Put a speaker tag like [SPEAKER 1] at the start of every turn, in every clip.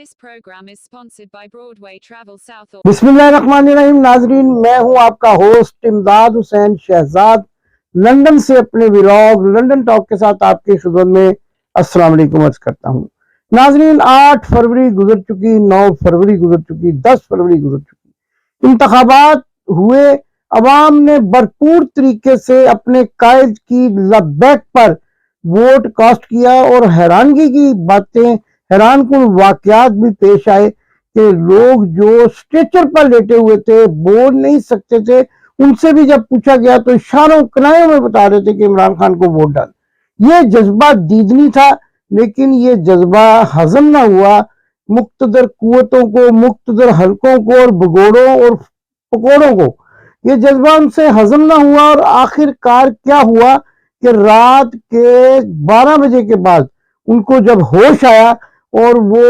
[SPEAKER 1] This program is sponsored by Broadway Travel South.
[SPEAKER 2] बिस्मिल्लाहिर्रहमानिर्रहीम। नाजरीन, मैं हूं आपका होस्ट इमदाद हुसैन शहजाद, लंदन से अपने व्लॉग लंदन टॉक के साथ आपकी खिदमत में अस्सलाम वालेकुम अर्ज करता हूं। नाजरीन, 8 फरवरी गुजर चुकी, 9 फरवरी गुजर चुकी, 10 फरवरी गुजर चुकी। इंतखाबात हुए, अवाम ने भरपूर तरीके से अपने कायद की लबैक पर वोट कास्ट किया और हैरानगी की बातें, हैरान कुन वाकयात भी पेश आए कि लोग जो स्ट्रेचर पर लेटे हुए थे, बोल नहीं सकते थे, उनसे भी जब पूछा गया तो इशारों कनायों में बता रहे थे कि इमरान खान को वोट डाल। ये जज्बा दीदनी था, लेकिन ये जज्बा हजम ना हुआ। मुक्तदर कुव्वतों को, मुक्तदर हलकों को और भगोड़ों और पकोड़ों को ये जज्बा उनसे हजम ना हुआ और आखिरकार क्या हुआ कि रात के 12 बजे के बाद उनको जब होश आया और वो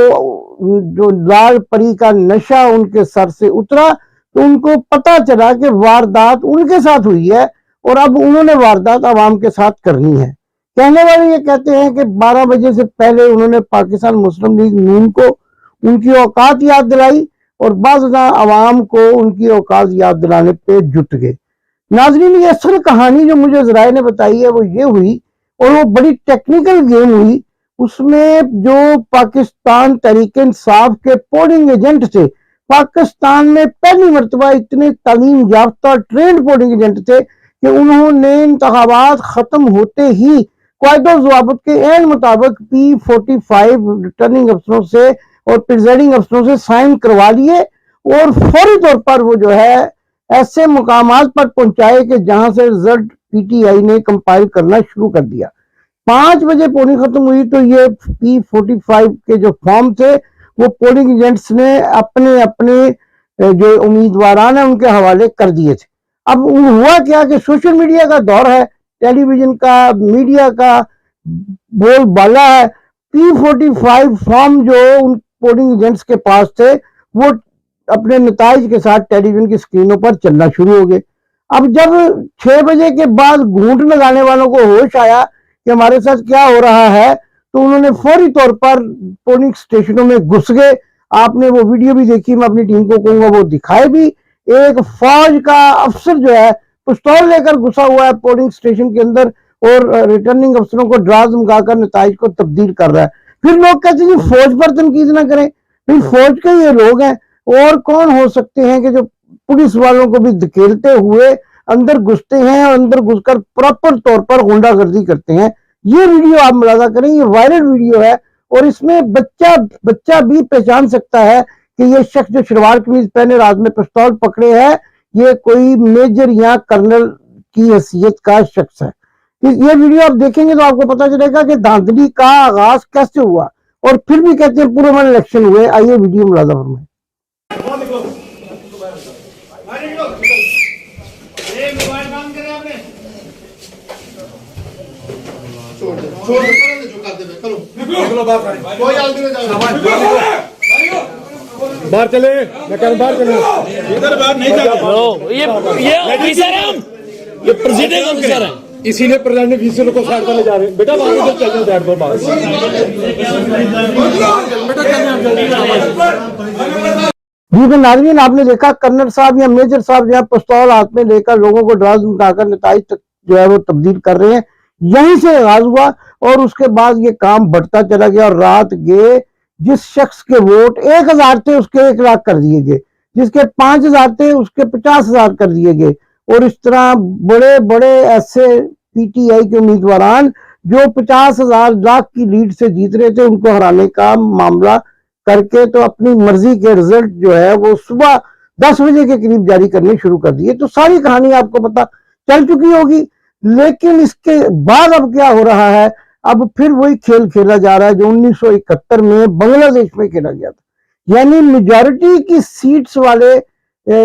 [SPEAKER 2] जो लाल परी का नशा उनके सर से उतरा तो उनको पता चला कि वारदात उनके साथ हुई है और अब उन्होंने वारदात आवाम के साथ करनी है। कहने वाले ये कहते हैं कि 12 बजे से पहले उन्होंने पाकिस्तान मुस्लिम लीग नून को उनकी औकात याद दिलाई और बाज़ आवाम को उनकी औकात याद दिलाने पे जुट गए। नाजरीन, ये असल कहानी जो मुझे ज़राए ने बताई है वो ये हुई, और वो बड़ी टेक्निकल गेम हुई। उसमें जो पाकिस्तान तहरीक-ए-इंसाफ के पोलिंग एजेंट थे, पाकिस्तान में पहली मरतबा इतने तालीम याफ्ता ट्रेंड पोलिंग एजेंट थे कि उन्होंने इंतखाबात खत्म होते ही कायदो ज़वाबित के एन मुताबिक P45 रिटर्निंग अफसरों से और प्रिजाइडिंग अफसरों से साइन करवा लिए और फौरी तौर पर वो जो है ऐसे मुकामात पर पहुंचाए कि जहां से रिजल्ट PTI ने कंपाइल करना शुरू कर दिया। 5 बजे पोलिंग खत्म हुई तो ये P45 के जो फॉर्म थे वो पोलिंग एजेंट्स ने अपने अपने जो उम्मीदवार हैं उनके हवाले कर दिए थे। अब हुआ क्या कि सोशल मीडिया का दौर है, टेलीविजन का, मीडिया का बोलबाला है। P45 फॉर्म जो उन पोलिंग एजेंट्स के पास थे वो अपने नताइज के साथ टेलीविजन की स्क्रीनों पर चलना शुरू हो गए। अब जब 6 बजे के बाद घूंट लगाने वालों को होश आया कि हमारे साथ क्या हो रहा है तो उन्होंने फौरी तौर पर पोलिंग स्टेशनों में घुस गए। आपने वो वीडियो भी देखी, मैं अपनी टीम को कहूंगा वो दिखाए भी। एक फौज का अफसर जो है पिस्तौल लेकर घुसा हुआ है पोलिंग स्टेशन के अंदर और रिटर्निंग अफसरों को डरा धमकाकर नताइज को तब्दील कर रहा है। फिर लोग कहते हैं फौज पर तनकीद ना करें, फिर फौज के ये लोग हैं और कौन हो सकते हैं कि जो पुलिस वालों को भी धकेलते हुए अंदर घुसते हैं और अंदर घुसकर प्रॉपर तौर पर गुंडागर्दी करते हैं। ये वीडियो आप मुलाजा करें, ये वायरल वीडियो है और इसमें बच्चा भी पहचान सकता है कि ये शख्स जो शलवार कमीज पहने रात में पिस्तौल पकड़े है ये कोई मेजर या कर्नल की हैसियत का शख्स है। ये वीडियो आप देखेंगे तो आपको पता चलेगा कि धांधली का आगाज कैसे हुआ और फिर भी कहते हैं पूरे इलेक्शन हुए। आइए वीडियो मुलाजा फरमाएं।
[SPEAKER 3] बाहर चले, मैं कह रहा बाहर चले, इधर बाहर नहीं जाते।
[SPEAKER 4] ये ऑफिसर हैं, ये प्रेसिडेंट ऑफिसर हैं,
[SPEAKER 3] इसीलिए प्रेसिडेंट ऑफिसर को साइड पर ले जा रहे हैं। बेटा बाहर इधर चलने साइड पर बाहर।
[SPEAKER 2] जी तो नाज़रीन, आपने देखा कर्नल साहब या मेजर साहब जो है पिस्तौल हाथ में लेकर लोगों को डरा धमकाकर नताइज तक जो है वो तब्दील कर रहे हैं। यहीं से आगाज हुआ और उसके बाद ये काम बढ़ता चला गया और रात के जिस शख्स के वोट 1000 थे उसके 1 लाख कर दिए गए, जिसके 5000 थे उसके 50,000 कर दिए गए और इस तरह बड़े बड़े ऐसे PTI के उम्मीदवार जो 50,000 लाख की लीड से जीत रहे थे उनको हराने का मामला करके तो अपनी मर्जी के रिजल्ट जो है वो सुबह 10 बजे के करीब जारी करने शुरू कर दिए। तो सारी कहानी आपको पता चल चुकी होगी, लेकिन इसके बाद अब क्या हो रहा है, अब फिर वही खेल खेला जा रहा है जो 1971 में बांग्लादेश में खेला गया था। यानी मेजॉरिटी की सीट्स वाले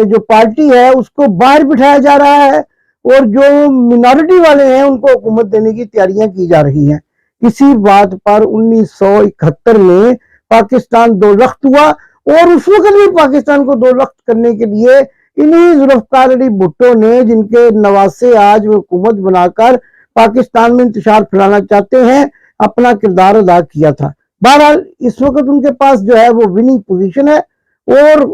[SPEAKER 2] जो पार्टी है उसको बाहर बिठाया जा रहा है और जो मिनॉरिटी वाले हैं उनको हुकूमत देने की तैयारियां की जा रही हैं। इसी बात पर 1971 में पाकिस्तान दो लख्त हुआ और उस वक्त भी पाकिस्तान को दो लख्त करने के लिए इन्हीं जुल्फ़िकार अली भुट्टो ने, जिनके नवासे आज हुकूमत बनाकर पाकिस्तान में इंतशार फैलाना चाहते हैं, अपना किरदार अदा किया था। बहरहाल इस वक्त उनके पास जो है वो विनिंग पोजीशन है, और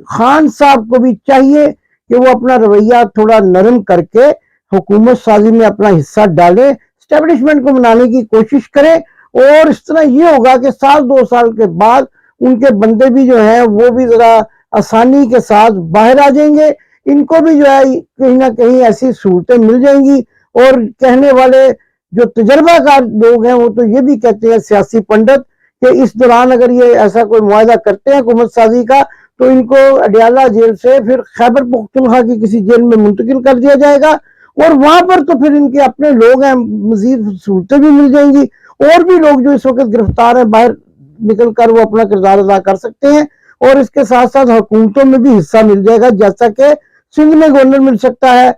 [SPEAKER 2] खान साहब को भी चाहिए कि वो अपना रवैया थोड़ा नरम करके हुकूमत साजी में अपना हिस्सा डालें, एस्टेब्लिशमेंट को मनाने की कोशिश करें, और इस तरह ये होगा कि साल 2 साल के बाद उनके बंदे भी जो हैं वो भी जरा आसानी के साथ बाहर आ जाएंगे, इनको भी जो है कहीं ना कहीं ऐसी सहूलतें मिल जाएंगी। और कहने वाले जो तजर्बाकार लोग हैं वो तो ये भी कहते हैं, सियासी पंडित, कि इस दौरान अगर ये ऐसा कोई मुआहदा करते हैं हुकूमत साजी का, तो इनको अडियाला जेल से फिर खैबर पख्तूनख्वा की किसी जेल में मुंतकिल कर दिया जाएगा, और वहां पर तो फिर इनके अपने लोग हैं, मजीद सहूलतें भी मिल जाएंगी, और भी लोग जो इस वक्त गिरफ्तार हैं बाहर निकल कर वो अपना किरदार अदा कर सकते हैं, और इसके साथ साथ हुकूमतों में भी हिस्सा मिल जाएगा, जैसा कि सिंध में गवर्नर मिल सकता है,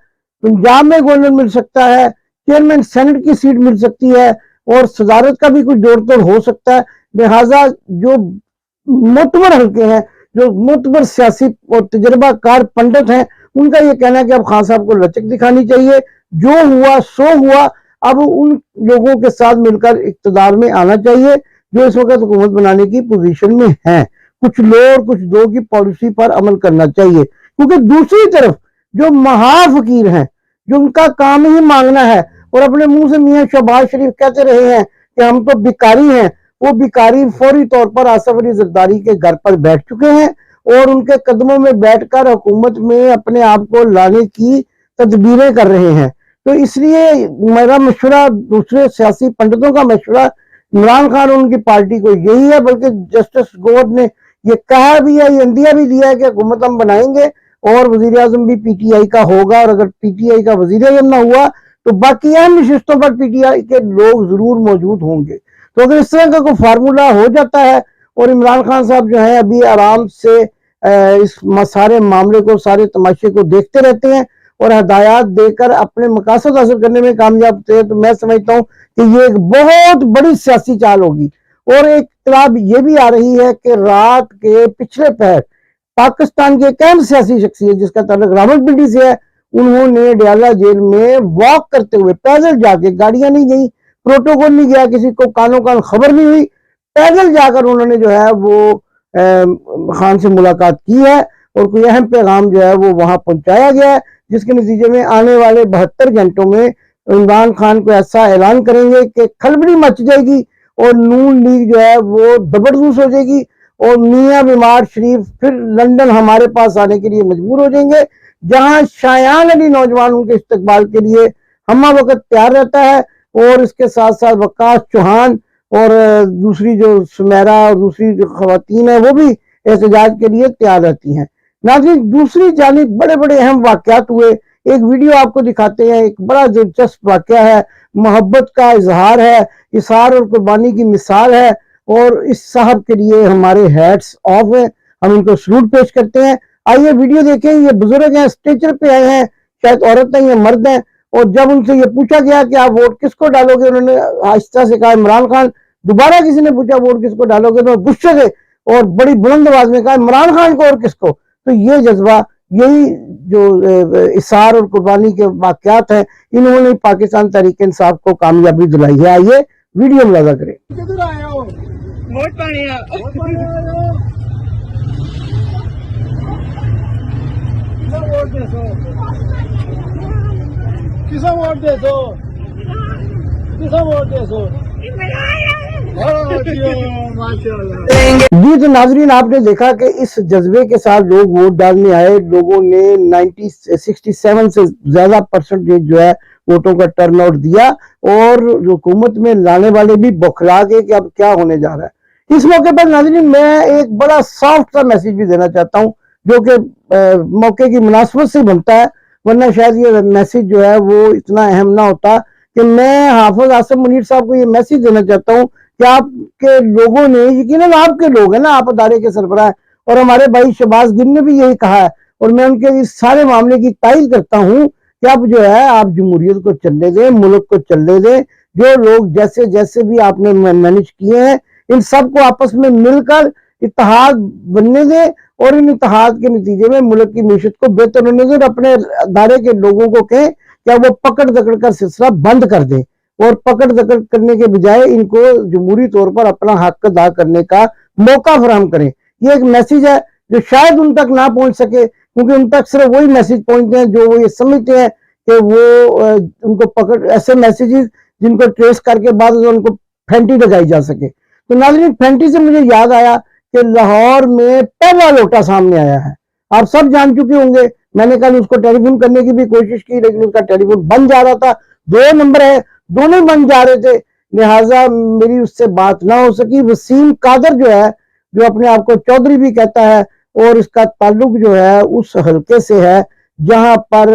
[SPEAKER 2] पंजाब में गवर्नर मिल सकता है, चेयरमैन सेनेट की सीट मिल सकती है, और सदारत का भी कुछ जोड़ तोड़ हो सकता है। लिहाजा जो मोतबर हल्के हैं, जो मोतबर सियासी और तजर्बाकार पंडित हैं, उनका ये कहना है कि अब खान साहब को लचक दिखानी चाहिए, जो हुआ सो हुआ, अब उन लोगों के साथ मिलकर इक्तदार में आना चाहिए जो इस वक्त हुकूमत बनाने की पोजीशन में हैं। कुछ लो और कुछ दो की पॉलिसी पर अमल करना चाहिए, क्योंकि दूसरी तरफ जो महाफकीर हैं, जो उनका काम ही मांगना है, और अपने मुंह से मियां शहबाज शरीफ कहते रहे हैं कि हम तो भिखारी हैं, वो भिखारी फौरी तौर पर आसिफ अली जरदारी के घर पर बैठ चुके हैं, और उनके कदमों में बैठकर हुकूमत में अपने आप को लाने की तदबीरें कर रहे हैं। तो इसलिए मेरा मशवरा, दूसरे सियासी पंडितों का मशवरा इमरान खान और उनकी पार्टी को यही है, बल्कि जस्टिस गौर ने ये कहा भी है, ये इंदिया भी दिया है कि हुकूमत हम बनाएंगे और वजीर आजम भी पीटीआई का होगा, और अगर पीटीआई का वजीर आजम ना हुआ तो बाकी अहम नशिस्तों पर पीटीआई के लोग जरूर मौजूद होंगे। तो अगर इस तरह का कोई फार्मूला हो जाता है, और इमरान खान साहब जो है अभी आराम से इस सारे मामले को, सारे तमाशे को देखते रहते हैं और हदायत देकर अपने मकासद हासिल करने में कामयाब होते हैं, तो मैं समझता हूँ कि ये एक बहुत बड़ी सियासी चाल होगी। और एक इत्तला ये भी आ रही है कि रात के पिछले पहर पाकिस्तान के एक अहम सियासी शख्सियत जिसका ताल्लुक रावलपिंडी से है, उन्होंने अडियाला जेल में वॉक करते हुए, पैदल जाके, गाड़ियां नहीं गई, प्रोटोकॉल नहीं गया, किसी को कानों कान खबर नहीं हुई, पैदल जाकर उन्होंने जो है वो खान से मुलाकात की है, और कोई अहम पैगाम जो है वो वहां पहुंचाया गया है, जिसके नतीजे में आने वाले 72 घंटों में इमरान खान को ऐसा ऐलान करेंगे कि खलबली मच जाएगी, और नून लीग जो है वो जबरदस्त हो जाएगी, और मियां बीमार शरीफ फिर लंदन हमारे पास आने के लिए मजबूर हो जाएंगे, जहां शायान अली नौजवान उनके इस्तकबाल के लिए हमा वक्त तैयार रहता है, और इसके साथ साथ वकास चौहान और दूसरी जो सुमेरा और दूसरी जो खवातीन है वो भी एहतजाज के लिए तैयार रहती हैं। नाज़रीन, दूसरी जानिब बड़े बड़े अहम वाकयात हुए। एक वीडियो आपको दिखाते हैं, एक बड़ा दिलचस्प वाकया है, मोहब्बत का इजहार है, इशार और कुर्बानी की मिसाल है, और इस साहब के लिए हमारे हैट्स ऑफ है, हम इनको सलूट पेश करते हैं। आइए वीडियो देखें। ये बुजुर्ग हैं, स्ट्रेचर पे आए हैं, शायद औरत हैं या मर्द हैं, और जब उनसे ये पूछा गया कि आप वोट किसको डालोगे, उन्होंने आहिस्ता से कहा इमरान खान। दोबारा किसी ने पूछा वोट किसको डालोगे, तो गुस्से से और बड़ी बुलंद आवाज में कहा इमरान खान को और किसको। तो ये जज्बा, यही जो इसार और कुर्बानी के वाकयात हैं, इन्होंने पाकिस्तान तहरीक इंसाफ को कामयाबी दिलाई है। आइए वीडियो मुलाजा करें।
[SPEAKER 5] किधर आए हो? वोट पाने किसे वोट दे दो, किसे वोट दे दो।
[SPEAKER 2] जी तो नाजरीन, आपने देखा कि इस जज्बे के साथ लोग वोट डालने आए। लोगों ने 67 से ज्यादा परसेंटेज जो है वोटों का टर्नआउट दिया, और हुकूमत में लाने वाले भी बौखला गए कि अब क्या होने जा रहा है। इस मौके पर नाजरीन मैं एक बड़ा सॉफ्ट सा मैसेज भी देना चाहता हूँ, जो कि मौके की मुनासबत से बनता है, वरना शायद ये मैसेज जो है वो इतना अहम ना होता। कि मैं हाफिज आसिम मुनीर साहब को ये मैसेज देना चाहता हूँ कि आपके लोगों ने, यकीनन आपके लोग हैं ना, आप अदारे के सरबराह, और हमारे भाई शहबाज गिल ने भी यही कहा है, और मैं उनके इस सारे मामले की तायद करता हूँ कि अब जो है आप जमहूरियत को चलने दें, मुल्क को चलने दें। जो लोग जैसे जैसे भी आपने मैनेज किए हैं, इन सबको आपस में मिलकर इत्तेहाद बनने दें, और इन इत्तेहाद के नतीजे में मुल्क की मीशत को बेहतर होने दें, और अपने अदारे के लोगों को कहें क्या वो पकड़ दकड़ कर सिलसिला बंद कर दें। اور پکڑ دکڑ کرنے کے بجائے ان کو جمہوری طور پر اپنا حق ادا کرنے کا موقع فراہم کریں. یہ ایک میسیج ہے جو شاید ان تک نہ پہنچ سکے، کیونکہ ان تک صرف وہی میسیج پہنچتے ہیں جو وہ یہ سمجھتے ہیں کہ وہ ان کو پکڑ، ایسے میسیجز جن کو ٹریس کر کے بعد ان کو پھینٹی لگائی جا سکے. تو ناظرین، پھینٹی سے مجھے یاد آیا کہ لاہور میں پہلا لوٹا سامنے آیا ہے. آپ سب جان چکے ہوں گے، میں نے کل اس کو ٹیلی فون کرنے کی بھی کوشش کی لیکن اس کا ٹیلی فون بند جا رہا تھا. 2 نمبر ہے، دونوں بند جا رہے تھے، لہٰذا میری اس سے بات نہ ہو سکی. وسیم قادر جو ہے، جو اپنے آپ کو چودھری بھی کہتا ہے، اور اس کا تعلق جو ہے اس حلقے سے ہے جہاں پر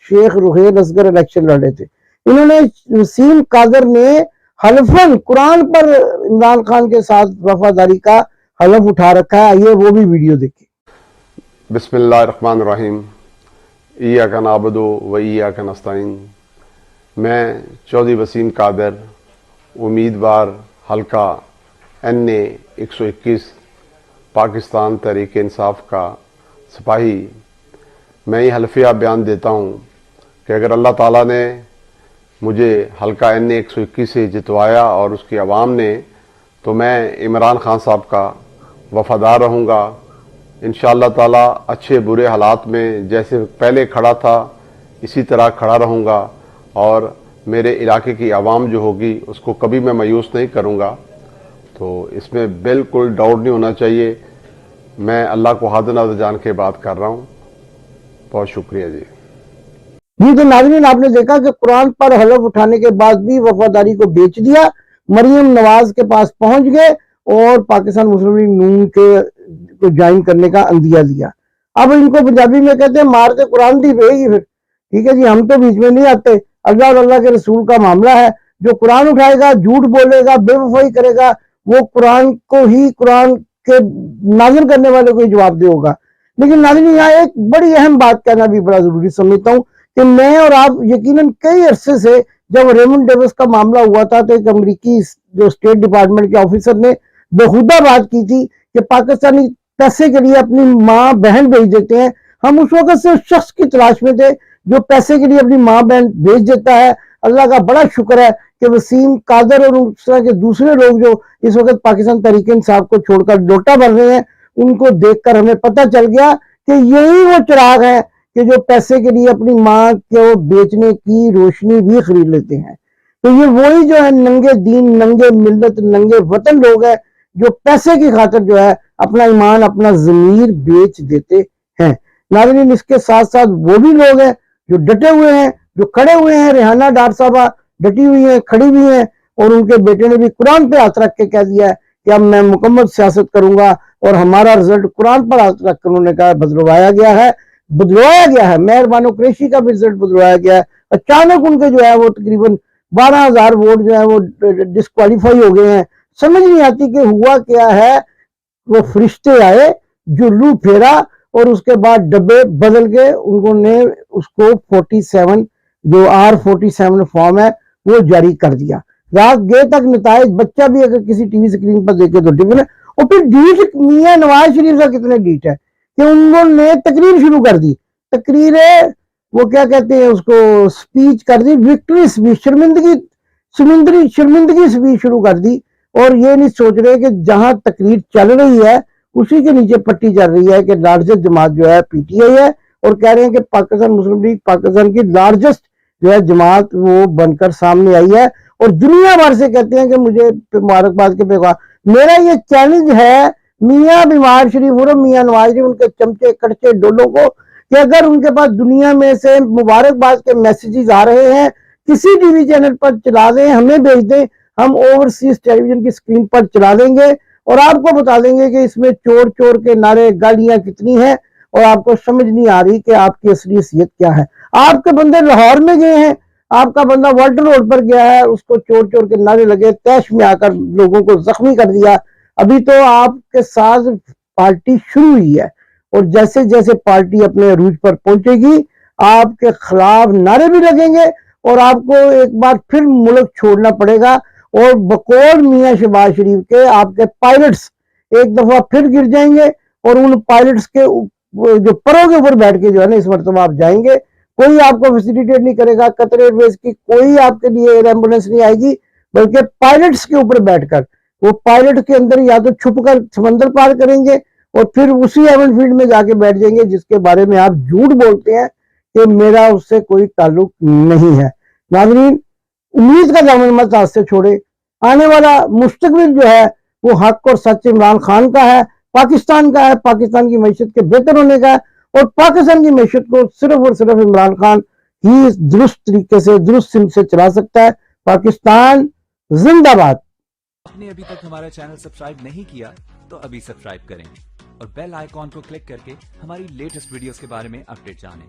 [SPEAKER 2] شیخ رحیل اصغر الیکشن لڑے تھے. انہوں نے، وسیم قادر نے حلفاً قرآن پر عمران خان کے ساتھ وفاداری کا حلف اٹھا رکھا ہے. آئیے وہ بھی ویڈیو دیکھیں.
[SPEAKER 6] بسم اللہ الرحمن الرحیم. ایاک نعبد و ایاک نستعین. میں چودھری وسیم قادر، امیدوار حلقہ NA 121 پاکستان تحریک انصاف کا سپاہی، میں یہ حلفیہ بیان دیتا ہوں کہ اگر اللہ تعالیٰ نے مجھے حلقہ NA 121 سے جتوایا اور اس کی عوام نے، تو میں عمران خان صاحب کا وفادار رہوں گا. انشاءاللہ تعالیٰ اچھے برے حالات میں جیسے پہلے کھڑا تھا اسی طرح کھڑا رہوں گا، اور میرے علاقے کی عوام جو ہوگی اس کو کبھی میں مایوس نہیں کروں گا. تو اس میں بالکل ڈاؤٹ نہیں ہونا چاہیے. میں اللہ کو حاضر ناظر جان کے بات کر رہا ہوں. بہت شکریہ جی.
[SPEAKER 2] تو ناظرین، آپ نے دیکھا کہ قرآن پر حلف اٹھانے کے بعد بھی وفاداری کو بیچ دیا، مریم نواز کے پاس پہنچ گئے اور پاکستان مسلم لیگ نون کو جوائن کرنے کا عندیہ دیا. اب ان کو پنجابی میں کہتے ہیں مارتے قرآن دی پڑے گی. پھر ٹھیک ہے جی، ہم تو بیچ میں نہیں آتے. اللہ اور اللہ کے رسول کا معاملہ ہے. جو قرآن اٹھائے گا، جھوٹ بولے گا، بے وفائی کرے گا، وہ قرآن کو ہی، قرآن کے نازل کرنے والے کو ہی جواب دے ہوگا. لیکن ناظرین، یہاں ایک بڑی اہم بات کہنا بھی بڑا ضروری سمجھتا ہوں کہ میں اور آپ یقیناً کئی عرصے سے، جب ریمنڈ ڈیوس کا معاملہ ہوا تھا تو ایک امریکی جو اسٹیٹ ڈپارٹمنٹ کے آفیسر نے بےہودہ بات کی تھی کہ پاکستانی پیسے کے لیے اپنی ماں بہن بھیج دیتے ہیں. ہم اس وقت سے اس شخص کی تلاش میں تھے جو پیسے کے لیے اپنی ماں بہن بھیج دیتا ہے. اللہ کا بڑا شکر ہے کہ وسیم قادر اور اس طرح کے دوسرے لوگ جو اس وقت پاکستان تحریک انصاف کو چھوڑ کر لوٹا بن رہے ہیں، ان کو دیکھ کر ہمیں پتہ چل گیا کہ یہی وہ چراغ ہے کہ جو پیسے کے لیے اپنی ماں کو بیچنے کی روشنی بھی خرید لیتے ہیں. تو یہ وہی جو ہے ننگے دین، ننگے ملت، ننگے وطن لوگ ہیں جو پیسے کی خاطر جو ہے اپنا ایمان، اپنا ضمیر بیچ دیتے ہیں. ناظرین، اس کے ساتھ ساتھ وہ بھی لوگ ہیں جو ڈٹے ہوئے ہیں، جو کھڑے ہوئے ہیں. ریحانہ ڈار صاحبہ ڈٹی ہوئی ہیں، کھڑی ہوئی ہیں، اور ان کے بیٹے نے بھی قرآن پہ ہاتھ رکھ کے کہہ دیا ہے کہ اب میں مکمل سیاست کروں گا، اور ہمارا رزلٹ قرآن پر ہاتھ رکھ کر انہوں نے کہا بدلوایا گیا ہے. مہربانو قریشی کا بھی رزلٹ بدلوایا گیا ہے. اچانک ان کے جو ہے وہ تقریباً 12,000 ووٹ جو ہے وہ ڈسکوالیفائی ہو گئے ہیں. سمجھ نہیں آتی کہ ہوا کیا ہے. وہ فرشتے آئے، جلو پھیرا، اور اس کے بعد ڈبے بدل کے انہوں نے اس کو 47 جو R47 فارم ہے وہ جاری کر دیا. رات گئے تک نتائج، بچہ بھی اگر کسی ٹی وی سکرین پر دیکھے تو ڈفرنٹ ہے. اور پھر ڈیٹ میاں نواز شریف کا کتنے ڈیٹ ہے کہ انہوں نے تقریر شروع کر دی. تقریر وہ کیا کہتے ہیں اس کو، سپیچ کر دی، وکٹری سپیچ، شرمندگی سپیچ شروع کر دی. اور یہ نہیں سوچ رہے کہ جہاں تقریر چل رہی ہے اسی کے نیچے پٹی چل رہی ہے کہ لارجسٹ جماعت جو ہے PTI ہے، اور کہہ رہے ہیں کہ پاکستان مسلم لیگ پاکستان کی لارجسٹ جو ہے جماعت وہ بن کر سامنے آئی ہے، اور دنیا بھر سے کہتے ہیں کہ مجھے مبارکباد کے پیغام. میرا یہ چیلنج ہے میاں بیمار شریف اور میاں نواز شریف، ان کے چمچے کڑچے ڈولوں کو، کہ اگر ان کے پاس دنیا میں سے مبارکباد کے میسیجز آ رہے ہیں کسی ٹی وی چینل پر چلا دیں، ہمیں بھیج دیں، ہم اوورسیز ٹیلی ویژن کی سکرین پر چلا دیں گے اور آپ کو بتا دیں گے کہ اس میں چور چور کے نعرے گالیاں کتنی ہیں، اور آپ کو سمجھ نہیں آ رہی کہ آپ کی اصلی حیثیت کیا ہے. آپ کے بندے لاہور میں گئے ہیں، آپ کا بندہ والٹر روڈ پر گیا ہے، اس کو چور چور کے نعرے لگے، تیش میں آ کر لوگوں کو زخمی کر دیا. ابھی تو آپ کے ساتھ پارٹی شروع ہوئی ہے، اور جیسے جیسے پارٹی اپنے عروج پر پہنچے گی آپ کے خلاف نعرے بھی لگیں گے، اور آپ کو ایک بار پھر ملک چھوڑنا پڑے گا. اور بقول میاں شہباز شریف کے آپ کے پائلٹس ایک دفعہ پھر گر جائیں گے، اور ان پائلٹس کے جو پروں کے اوپر بیٹھ کے جو ہے نا اس مرتبہ آپ جائیں گے. कोई आपको फैसिलिटेट नहीं करेगा, कतर एयरवेज की कोई आपके लिए एयर एम्बुलेंस नहीं आएगी, बल्कि पायलट्स के ऊपर बैठकर वो पायलट के अंदर या तो छुपकर समंदर पार करेंगे और फिर उसी हेवन फील्ड में जाके बैठ जाएंगे जिसके बारे में आप झूठ बोलते हैं कि मेरा उससे कोई ताल्लुक नहीं है। नाज़रीन, उम्मीद का दामन मत हाथ से छोड़े। आने वाला मुस्तकबिल जो है वो हक और सच इमरान खान का है, पाकिस्तान का है, पाकिस्तान की मैशत के बेहतर होने का है, और पाकिस्तान की मैशत को सिर्फ और सिर्फ इमरान खान ही दुरुस्त तरीके से, दुरुस्त सिम से चला सकता है। पाकिस्तान जिंदाबाद।
[SPEAKER 7] आपने अभी तक हमारा चैनल सब्सक्राइब नहीं किया तो अभी सब्सक्राइब करें और बेल आइकॉन को क्लिक करके हमारी लेटेस्ट वीडियोस के बारे में अपडेट जानें।